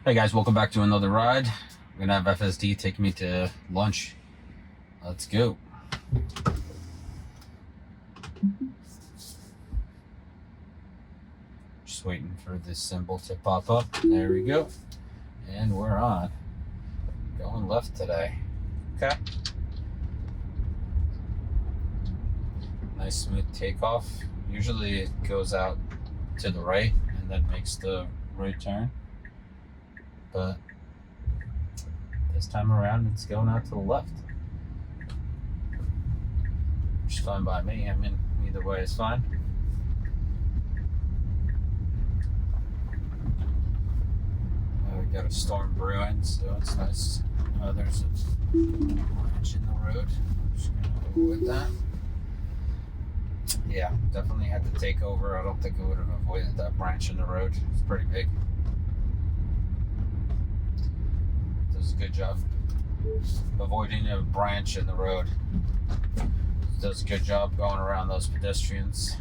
Hey guys, welcome back to another ride. We're gonna have FSD take me to lunch. Let's go. Just waiting for this symbol to pop up. There we go. And we're on. Going left today. Okay. Nice smooth takeoff. Usually it goes out to the right and then makes the right turn. But this time around it's going out to the left. Which is fine by me. I mean, either way is fine. We got a storm brewing, so it's nice. There's a branch in the road. I'm just gonna avoid that. Yeah, definitely had to take over. I don't think I would have avoided that branch in the road. It's pretty big. Does a good job avoiding a branch in the road. Does a good job going around those pedestrians.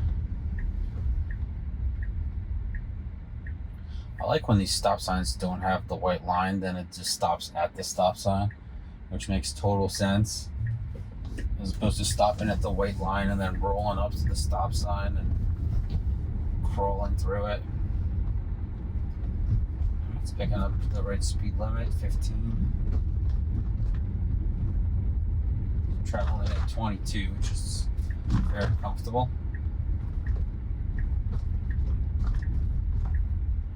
I like when these stop signs don't have the white line, then it just stops at the stop sign, which makes total sense. As opposed to stopping at the white line and then rolling up to the stop sign and crawling through it. It's picking up the right speed limit, 15. I'm traveling at 22, which is very comfortable.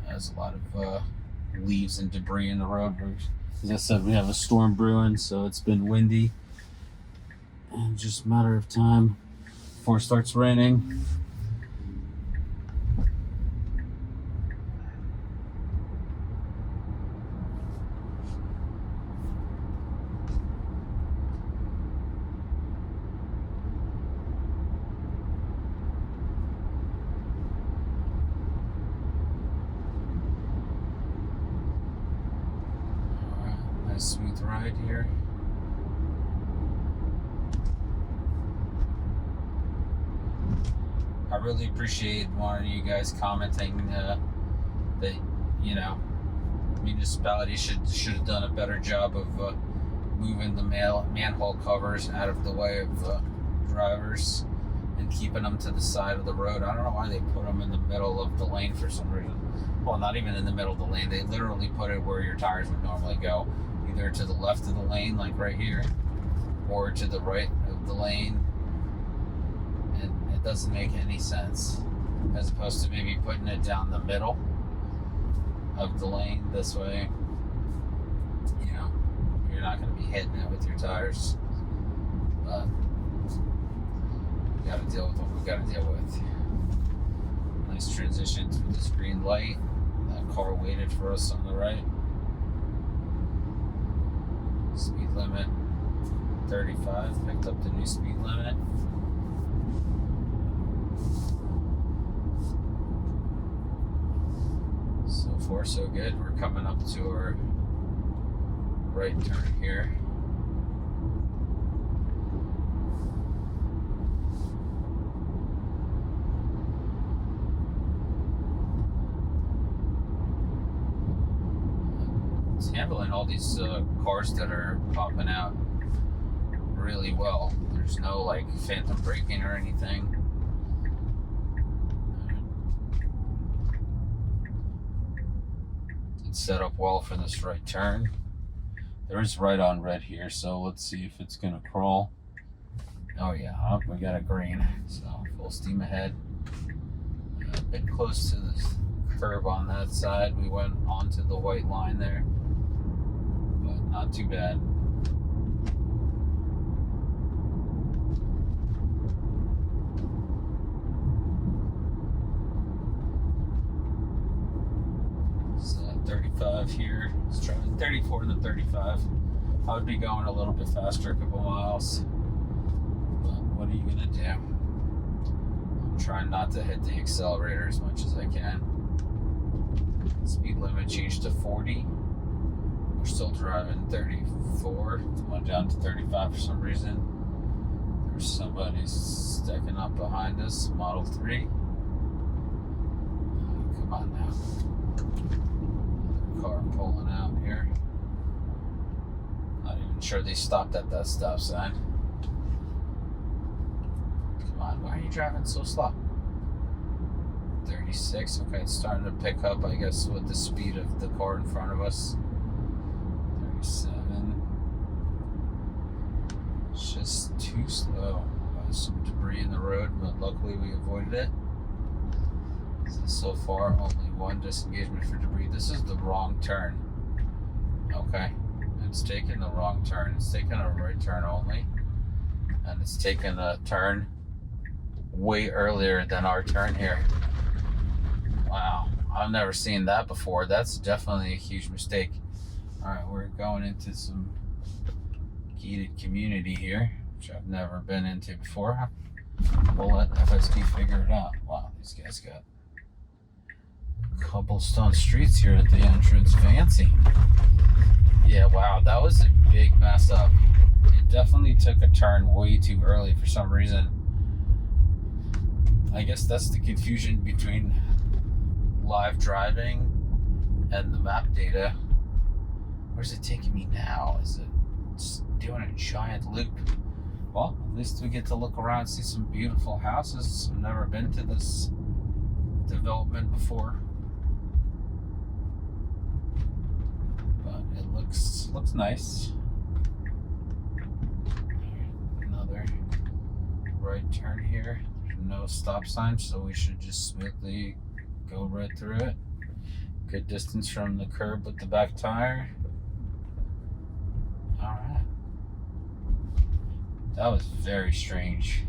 There's a lot of leaves and debris in the road. As I said, we have a storm brewing, so it's been windy. And just a matter of time before it starts raining. Nice smooth ride here. I really appreciate one of you guys commenting that municipality should have done a better job of moving the manhole covers out of the way of drivers and keeping them to the side of the road. I don't know why they put them in the middle of the lane for some reason. Well, not even in the middle of the lane. They literally put it where your tires would normally go, either to the left of the lane, like right here, or to the right of the lane. It doesn't make any sense, as opposed to maybe putting it down the middle of the lane this way. You're not going to be hitting it with your tires, but we got to deal with what we got to deal with. Nice transition through this green light. That car waited for us on the right. Speed limit 35, picked up the new speed limit. So far so good. We're coming up to our right turn here. It's handling all these cars that are popping out really well. There's no like phantom braking or anything. It's set up well for this right turn. There is right on red here, so let's see if it's gonna crawl. Oh yeah, we got a green, so full steam ahead. A bit close to the curb on that side. We went onto the white line there, but not too bad. It's 35 here. It's trying 34 to 35. I would be going a little bit faster, a couple miles. But what are you gonna do? I'm trying not to hit the accelerator as much as I can. Speed limit changed to 40. We're still driving 34. It went down to 35 for some reason. There's somebody sticking up behind us, Model 3. Come on now. car pulling out here. Not even sure they stopped at that stop sign. Come on, why are you driving so slow? 36. Okay, it's starting to pick up, I guess, with the speed of the car in front of us. 37. It's just too slow. Some debris in the road, but luckily we avoided it. So far, only one disengagement for debris. This is the wrong turn. Okay, it's taking the wrong turn. It's taking a right turn only, and it's taking a turn way earlier than our turn here. Wow, I've never seen that before. That's definitely a huge mistake. All right, we're going into some gated community here, which I've never been into before. We'll let FSD figure it out. Wow, these guys got cobblestone streets here at the entrance. Fancy. Yeah, wow, that was a big mess up. It definitely took a turn way too early for some reason. I guess that's the confusion between live driving and the map data. Where's it taking me now? Is it doing a giant loop? Well, at least we get to look around and see some beautiful houses. I've never been to this development before, but it looks nice. Another right turn here. There's no stop sign, so we should just smoothly go right through it. Good distance from the curb with the back tire. All right. That was very strange.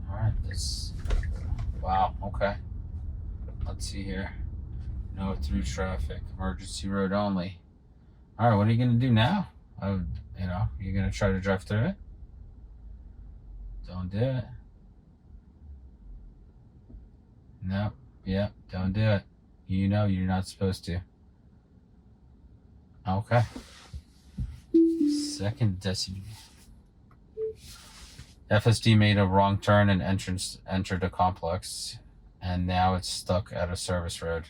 All right, wow, okay. Let's see here. No through traffic, emergency road only. All right, what are you gonna do now? You're gonna try to drive through it? Don't do it. No, yeah, don't do it. You know you're not supposed to. Okay. Second decimal. FSD made a wrong turn and entered a complex, and now it's stuck at a service road.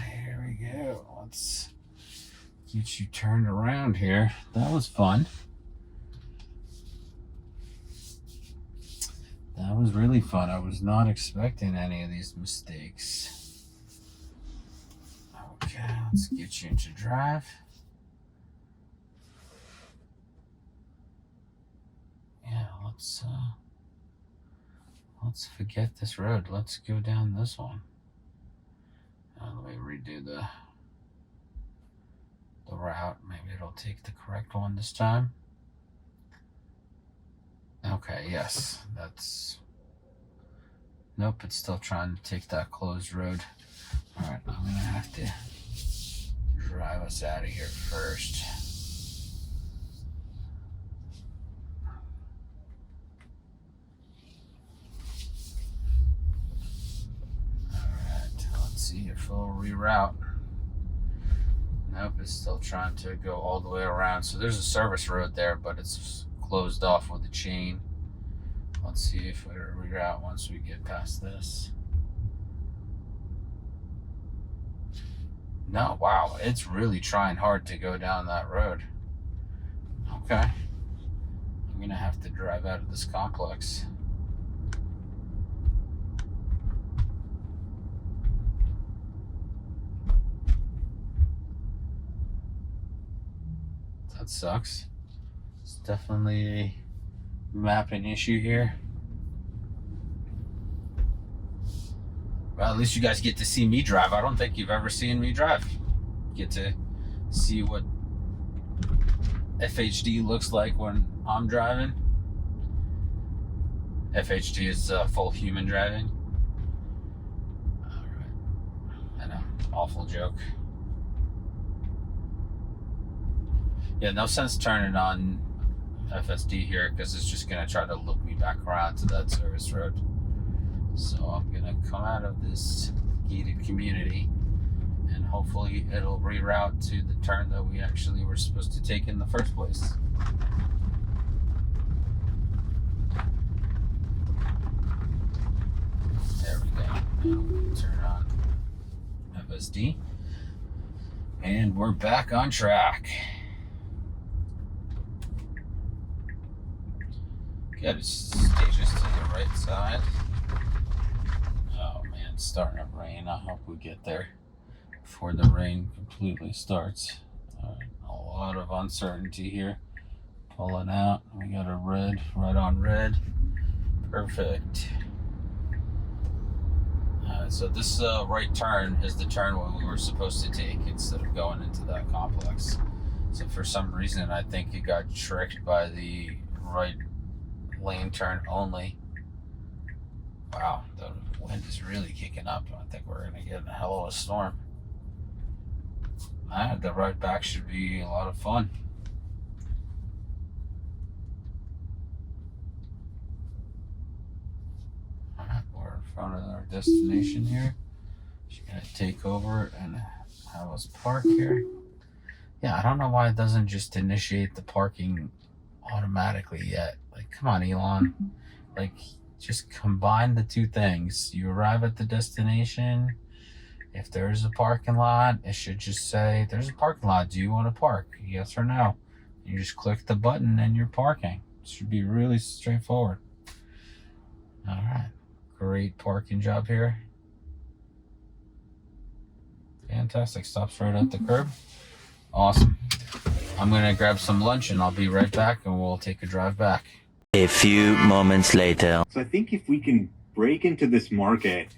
Here we go. Let's get you turned around here. That was fun. That was really fun. I was not expecting any of these mistakes. Okay, let's get you into drive. Yeah, let's forget this road. Let's go down this one. Let me redo the route. Maybe it'll take the correct one this time. Okay, yes, that's... Nope, it's still trying to take that closed road. All right, I'm gonna have to drive us out of here first. See a full reroute. Nope, it's still trying to go all the way around. So there's a service road there, but it's closed off with a chain. Let's see if we reroute once we get past this. No, wow, it's really trying hard to go down that road. Okay, I'm gonna have to drive out of this complex. That sucks. It's definitely a mapping issue here. Well, at least you guys get to see me drive. I don't think you've ever seen me drive. Get to see what FHD looks like when I'm driving. FHD is full human driving. All right. I know, awful joke. Yeah, no sense turning on FSD here because it's just going to try to loop me back around to that service road. So I'm going to come out of this gated community and hopefully it'll reroute to the turn that we actually were supposed to take in the first place. There we go. Now turn on FSD. And we're back on track. Got it stages to the right side. Oh man, it's starting to rain. I hope we get there before the rain completely starts. A lot of uncertainty here. Pulling out. We got a red, right on red. Perfect. So this right turn is the turn when we were supposed to take instead of going into that complex. So for some reason, I think it got tricked by the right lane turn only. Wow, the wind is really kicking up. I think we're going to get a hell of a storm. The ride back should be a lot of fun. We're in front of our destination here. She's going to take over and have us park here. Yeah, I don't know why it doesn't just initiate the parking automatically yet. Like, come on, Elon. Like, just combine the two things. You arrive at the destination. If there's a parking lot, it should just say, there's a parking lot. Do you want to park? Yes or no? You just click the button and you're parking. It should be really straightforward. All right. Great parking job here. Fantastic. Stops right at the curb. Awesome. I'm going to grab some lunch and I'll be right back and we'll take a drive back. A few moments later. So I think if we can break into this market,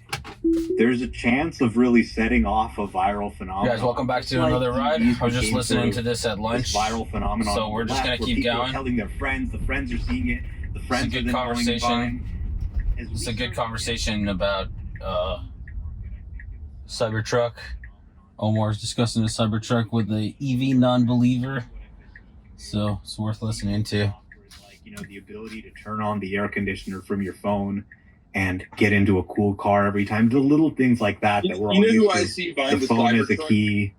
there's a chance of really setting off a viral phenomenon. Guys, welcome back to another ride. I was just listening to this at lunch. Viral phenomenon. So we're just going to keep going. Telling their friends, the friends are seeing it. The friends are then conversation. It's a good conversation about Cybertruck. Omar's discussing the Cybertruck with the EV non-believer. So it's worth listening to. Like, you know, the ability to turn on the air conditioner from your phone and get into a cool car every time. The little things like that that we're all used to. Who I see buying the phone is a key.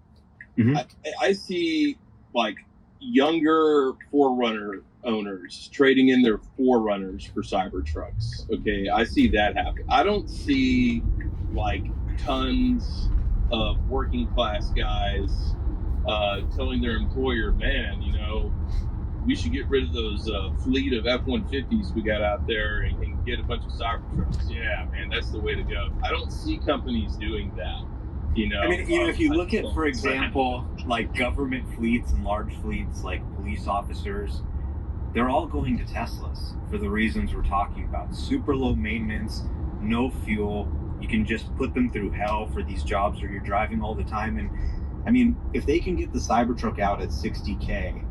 Mm-hmm. I see like younger Forerunner owners trading in their Forerunners for Cybertrucks. Okay, I see that happen. I don't see like tons of working class guys telling their employer, man, you know, we should get rid of those fleet of F-150s we got out there and get a bunch of Cybertrucks. Yeah, man, that's the way to go. I don't see companies doing that. You know, I mean, you know, if you look at, for example, like government fleets and large fleets, like police officers, they're all going to Teslas for the reasons we're talking about. Super low maintenance, no fuel. You can just put them through hell for these jobs where you're driving all the time. And I mean, if they can get the Cybertruck out at 60K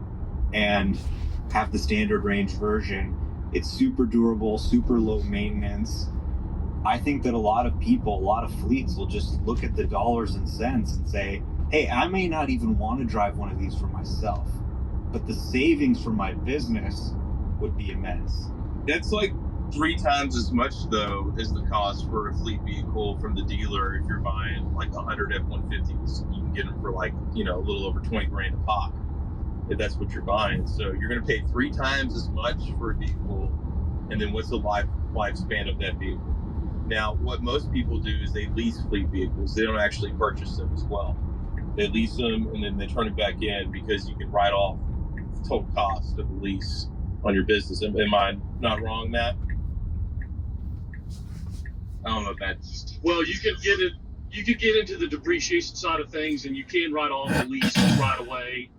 and have the standard range version, it's super durable, super low maintenance. I think that a lot of people, a lot of fleets will just look at the dollars and cents and say, hey, I may not even want to drive one of these for myself, but the savings for my business would be immense. That's like 3 times as much, though, as the cost for a fleet vehicle from the dealer. If you're buying like 100 F-150s, you can get them for like, you know, a little over 20 grand a pop, if that's what you're buying. So you're going to pay 3 times as much for a vehicle, and then what's the lifespan of that vehicle? Now, what most people do is they lease fleet vehicles. They don't actually purchase them as well. They lease them and then they turn it back in because you can write off the total cost of the lease on your business. Am I not wrong, Matt? I don't know if that's... Well, you could get into the depreciation side of things, and you can write off the lease right away.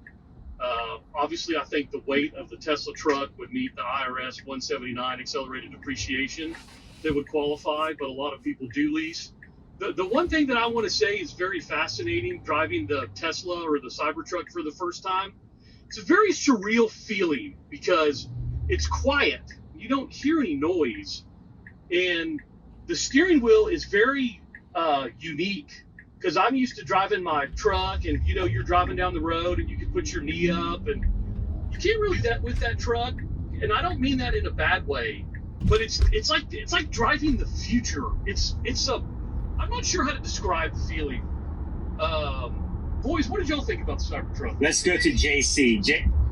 Obviously, I think the weight of the Tesla truck would meet the IRS 179 accelerated depreciation that would qualify, but a lot of people do lease. The one thing that I want to say is very fascinating driving the Tesla or the Cybertruck for the first time. It's a very surreal feeling because it's quiet. You don't hear any noise. And the steering wheel is very unique because I'm used to driving my truck and, you know, you're driving down the road and you can put your knee up and you can't really with that truck. and I don't mean that in a bad way, but it's like driving the future. I'm not sure how to describe the feeling. Boys, what did y'all think about the Cybertruck? Let's go to JC.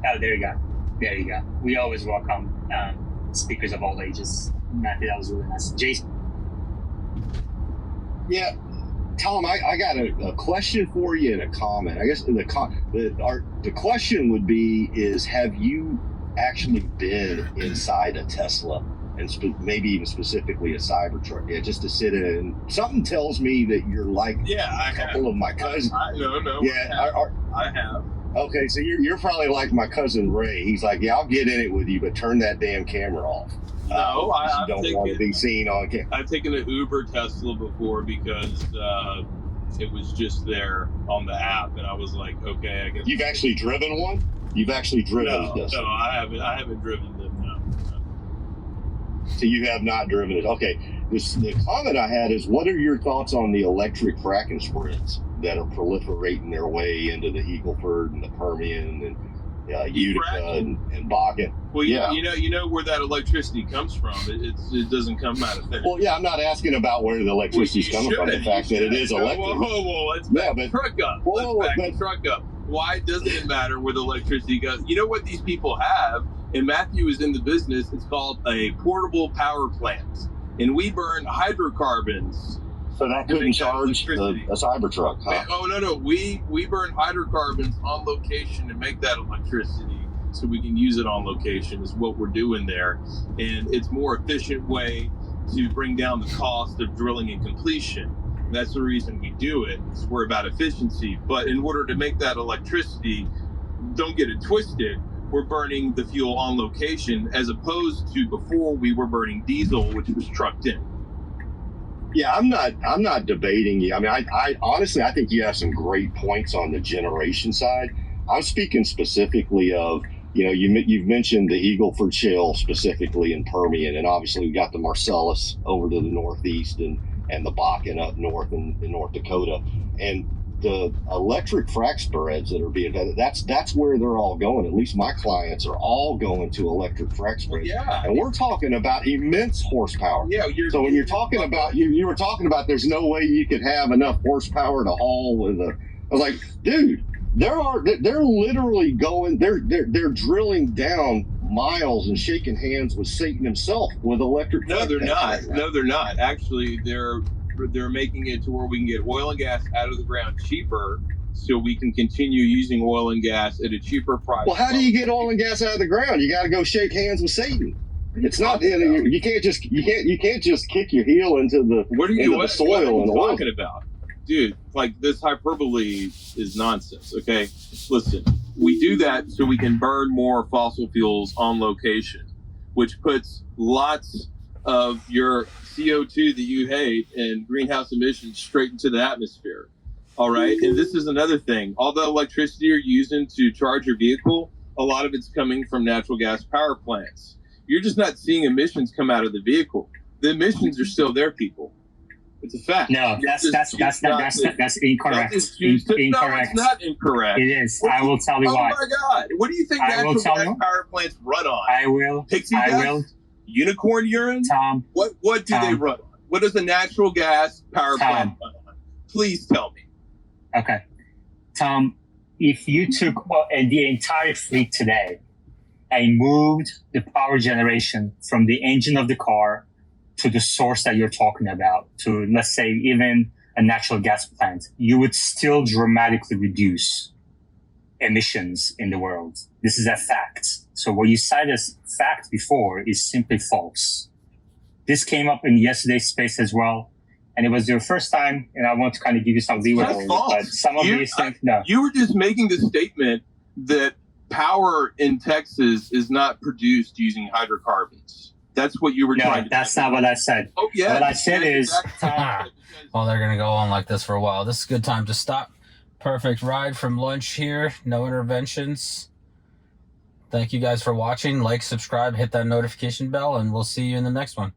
Oh, there you go. There you go. We always welcome speakers of all ages. Matthew, that was really nice. JC. Yeah, Tom, I got a question for you and a comment. I guess the question would be is, have you actually been inside a Tesla, and maybe even specifically a Cybertruck? Yeah, just to sit in it. And something tells me that you're like a couple of my cousins. No. Yeah, I have. Okay, so you're probably like my cousin Ray. He's like, yeah, I'll get in it with you, but turn that damn camera off. No, I don't want to be seen on camera. I've taken an Uber Tesla before because it was just there on the app, and I was like, okay, I guess. You've actually driven one? You've actually driven a Tesla? No, I haven't. I haven't driven them. No. So you have not driven it. Okay. The comment I had is, what are your thoughts on the electric fracking spreads that are proliferating their way into the Eagle Ford and the Permian and Utica and Bakken? Well, yeah, you know where that electricity comes from. It doesn't come out of thin. Well, yeah, I'm not asking about where the electricity's coming from. The fact that it is electric. Whoa, let's back the truck up. Let's back the truck up. Why doesn't it matter where the electricity goes? You know what these people have, and Matthew is in the business. It's called a portable power plant, and we burn hydrocarbons. So that couldn't charge a Cybertruck, huh? Oh, no. We burn hydrocarbons on location to make that electricity so we can use it on location is what we're doing there. And it's a more efficient way to bring down the cost of drilling and completion. And that's the reason we do it. We're about efficiency. But in order to make that electricity, don't get it twisted, we're burning the fuel on location as opposed to before we were burning diesel, which was trucked in. Yeah, I'm not debating you. I mean, I honestly, I think you have some great points on the generation side. I'm speaking specifically of, you've mentioned the Eagle Ford Shale specifically in Permian, and obviously we got the Marcellus over to the northeast and the Bakken up north in North Dakota, and the electric frac spreads that are being vetted, that's where they're all going. At least my clients are all going to electric frac spreads. Yeah. And we're talking about immense horsepower. Yeah. So when you're talking about, you were talking about there's no way you could have enough horsepower to haul with I was like, dude, they're literally going, they're drilling down miles and shaking hands with Satan himself with electric. No, they're not. No, they're not. Actually, they're making it to where we can get oil and gas out of the ground cheaper, so we can continue using oil and gas at a cheaper price. Well, how do you get oil and gas out of the ground? You got to go shake hands with Satan. It's not. You can't just kick your heel into the the soil. What are you and talking about, dude? Like, this hyperbole is nonsense. Okay, listen. We do that so we can burn more fossil fuels on location, which puts lots of your CO2 that you hate and greenhouse emissions straight into the atmosphere. All right. And this is another thing. All the electricity you're using to charge your vehicle, a lot of it's coming from natural gas power plants. You're just not seeing emissions come out of the vehicle. The emissions are still there, people. It's a fact. No, that's incorrect. Incorrect. No, it's not incorrect. It is. I will tell you why. Oh my God! What do you think natural gas power plants run on? I will. Pixie dust? Unicorn urine? Tom. What do they run on? What does a natural gas power plant run on? Please tell me. Okay, Tom. If you took the entire fleet today and moved the power generation from the engine of the car to the source that you're talking about, to, let's say, even a natural gas plant, you would still dramatically reduce emissions in the world. This is a fact. So what you cited as fact before is simply false. This came up in yesterday's space as well, and it was your first time, and I want to kind of give you some leeway. That's false. But some of these things, no. You were just making the statement that power in Texas is not produced using hydrocarbons. That's what you were trying to say. No, that's not what I said. Oh, yeah. What I said is... Well, they're going to go on like this for a while. This is a good time to stop. Perfect ride from lunch here. No interventions. Thank you guys for watching. Like, subscribe, hit that notification bell, and we'll see you in the next one.